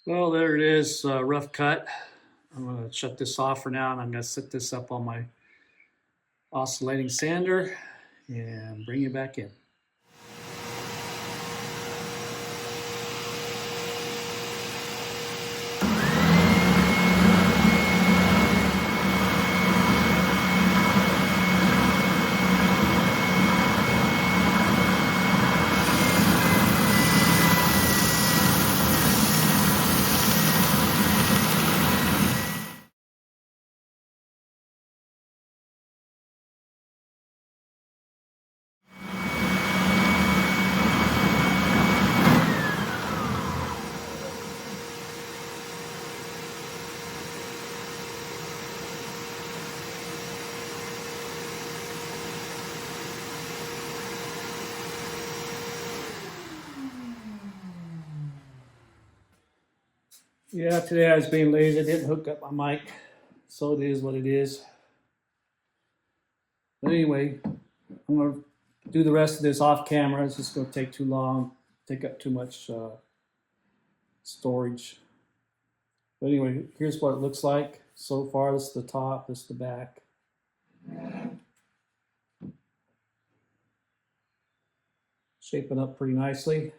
Well, there it is, rough cut. I'm going to shut this off for now, and I'm going to set this up on my oscillating sander and bring it back in. Yeah, today I was being lazy. I didn't hook up my mic, so it is what it is. But anyway, I'm going to do the rest of this off camera. It's just going to take too long, take up too much storage. But anyway, here's what it looks like so far. This is the top, this is the back. Shaping up pretty nicely.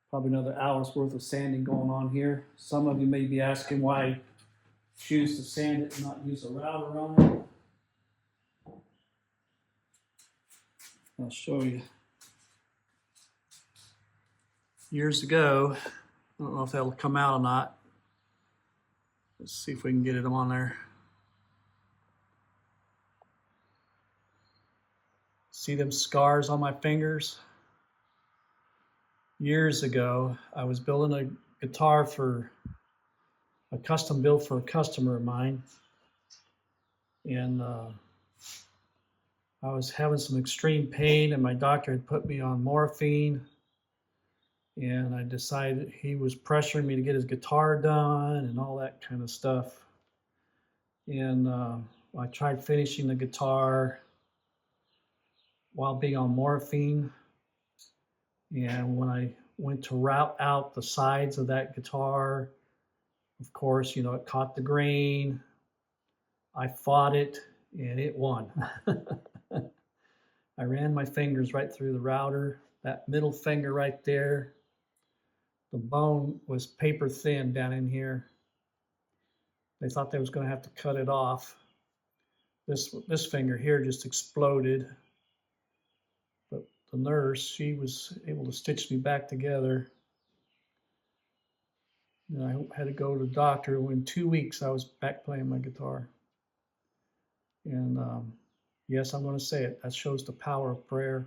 Probably another hour's worth of sanding going on here. Some of you may be asking why I choose to sand it and not use a router on it. I'll show you. Years ago, I don't know if that'll come out or not. Let's see if we can get it on there. See them scars on my fingers? Years ago, I was building a guitar for a custom build for a customer of mine. And I was having some extreme pain, and my doctor had put me on morphine. And I decided he was pressuring me to get his guitar done and all that kind of stuff. And I tried finishing the guitar while being on morphine. And when I went to route out the sides of that guitar, of course, it caught the grain. I fought it, and it won. I ran my fingers right through the router, that middle finger right there. The bone was paper thin down in here. They thought they was going to have to cut it off. This finger here just exploded. But the nurse, she was able to stitch me back together. And I had to go to the doctor. In 2 weeks, I was back playing my guitar. And yes, I'm going to say it. That shows the power of prayer.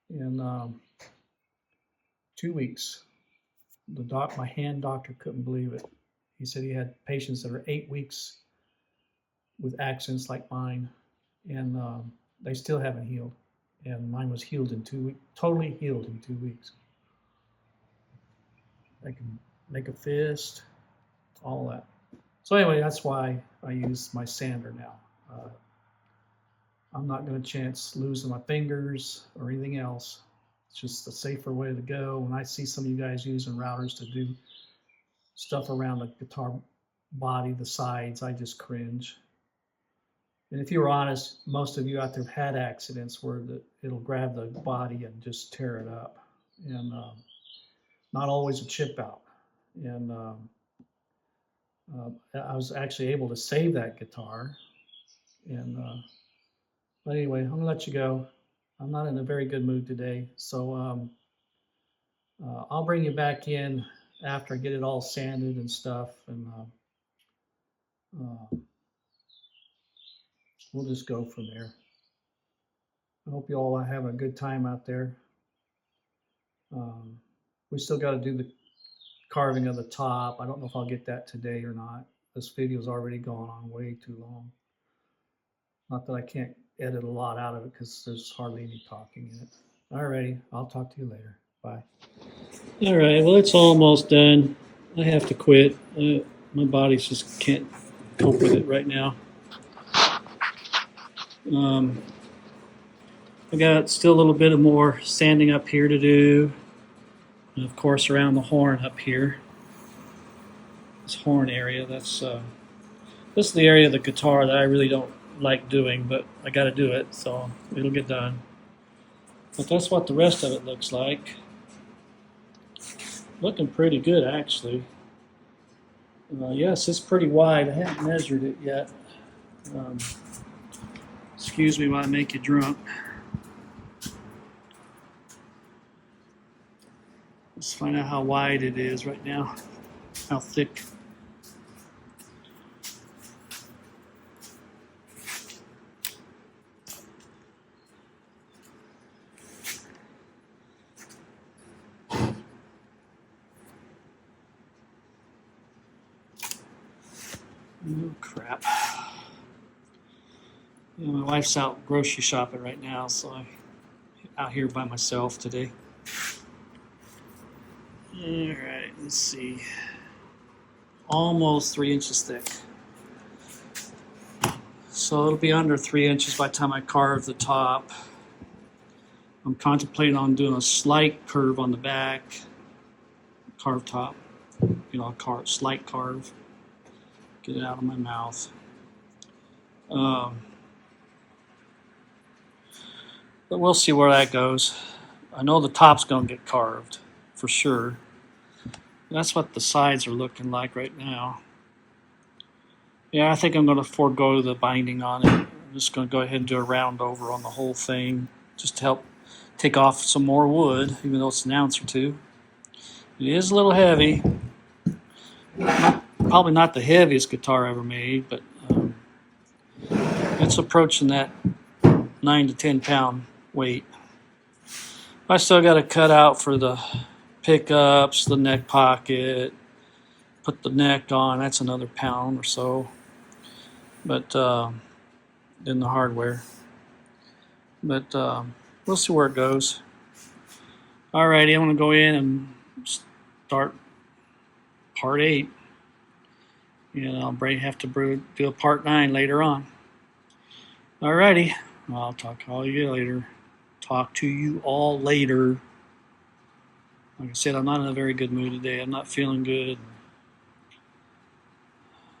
In 2 weeks, my hand doctor couldn't believe it. He said he had patients that are 8 weeks with accidents like mine, and they still haven't healed. And mine was healed in 2 weeks, totally healed in 2 weeks. I can make a fist, all that. So anyway, that's why I use my sander now. I'm not going to chance losing my fingers or anything else. It's just a safer way to go. When I see some of you guys using routers to do stuff around the guitar body, the sides, I just cringe. And if you're honest, most of you out there have had accidents where it'll grab the body and just tear it up. And not always a chip out. And I was actually able to save that guitar. And but anyway, I'm gonna let you go. I'm not in a very good mood today, so I'll bring you back in after I get it all sanded and stuff, and we'll just go from there. I hope you all have a good time out there. We still got to do the carving of the top. I don't know if I'll get that today or not. This video's already gone on way too long. Not that I can't edit a lot out of it because there's hardly any talking in it. Alrighty, I'll talk to you later. Bye. All right, well, it's almost done. I have to quit. My body just can't cope with it right now. I got still a little bit of more sanding up here to do. And of course around the horn up here, this horn area, this is the area of the guitar that I really don't like doing, but I got to do it, so it'll get done. But that's what the rest of it looks like. Looking pretty good, actually. Yes, it's pretty wide. I haven't measured it yet. Excuse me while I make you drunk. Let's find out how wide it is right now, how thick. Oh, crap. Yeah, my wife's out grocery shopping right now, so I'm out here by myself today. Alright, let's see. Almost 3 inches thick. So it'll be under 3 inches by the time I carve the top. I'm contemplating on doing a slight curve on the back. Carve top. Slight carve. Get it out of my mouth. But we'll see where that goes. I know the top's going to get carved, for sure. That's what the sides are looking like right now. Yeah, I think I'm going to forego the binding on it. I'm just going to go ahead and do a round over on the whole thing, just to help take off some more wood, even though it's an ounce or two. It is a little heavy. Probably not the heaviest guitar ever made, but it's approaching that 9 to 10 pound weight. I still got to cut out for the pickups, the neck pocket, put the neck on. That's another pound or so. But in the hardware. But we'll see where it goes. Alrighty, I'm going to go in and start part 8. And I'll have to do a part 9 later on. Alrighty, I'll talk to all you later. Talk to you all later. Like I said, I'm not in a very good mood today. I'm not feeling good.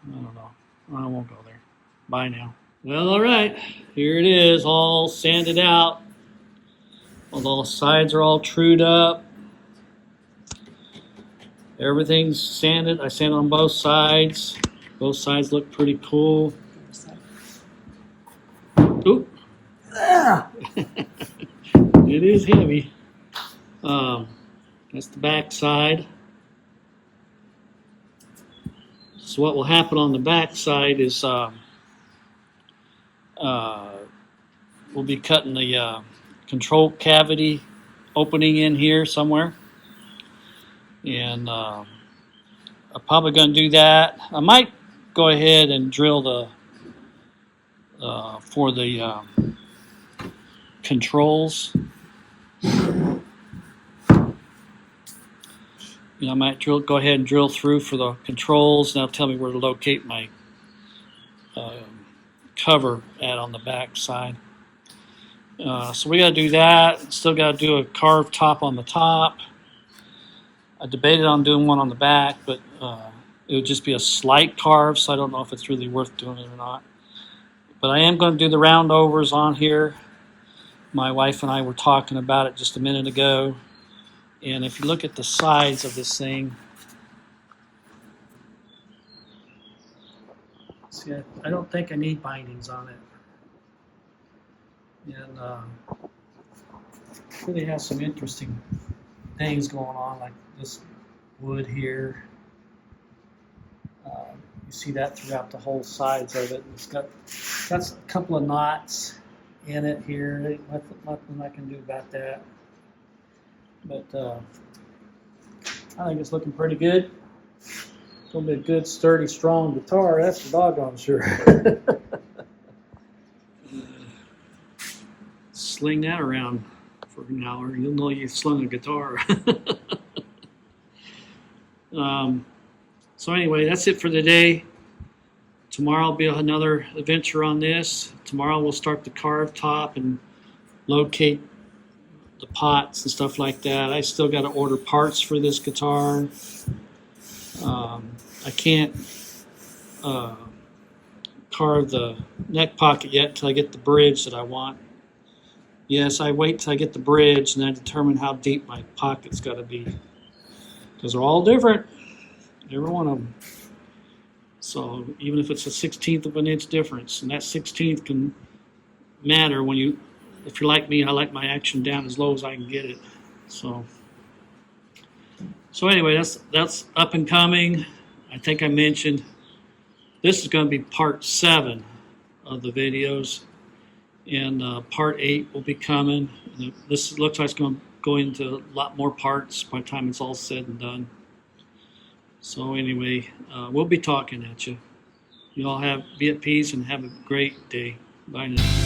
I don't know. I won't go there. Bye now. Well, alright. Here it is, all sanded out. Although the sides are all trued up. Everything's sanded. I sanded on both sides. Both sides look pretty cool. Oop. It is heavy. That's the back side. So what will happen on the back side is we'll be cutting the control cavity opening in here somewhere. And I'm probably going to do that. I might go ahead and drill the for the controls. I might go ahead and drill through for the controls. Now tell me where to locate my cover on the back side. So we got to do that. Still got to do a carved top on the top. I debated on doing one on the back, but it would just be a slight carve, so I don't know if it's really worth doing it or not. But I am going to do the round overs on here. My wife and I were talking about it just a minute ago. And if you look at the sides of this thing, see, I don't think I need bindings on it. And really has some interesting things going on, like this wood here. You see that throughout the whole sides of it. It's got a couple of knots in it here. Nothing I can do about that. But I think it's looking pretty good. It's going to be a good, sturdy, strong guitar. That's for doggone sure. Sling that around for an hour. You'll know you slung a guitar. So anyway, that's it for today. Tomorrow will be another adventure on this. Tomorrow we'll start the carved top and locate the pots and stuff like that. I still got to order parts for this guitar. I can't carve the neck pocket yet till I get the bridge that I want. Yes, I wait till I get the bridge and then determine how deep my pocket's got to be, because they're all different, every one of them. So even if it's a 1/16 of an inch difference, and that 1/16 can matter when you, if you're like me, I like my action down as low as I can get it. So anyway, that's up and coming. I think I mentioned this is going to be part 7 of the videos, and part 8 will be coming. This looks like it's going to go into a lot more parts by the time it's all said and done. So anyway, we'll be talking at you. You all be at peace and have a great day. Bye now.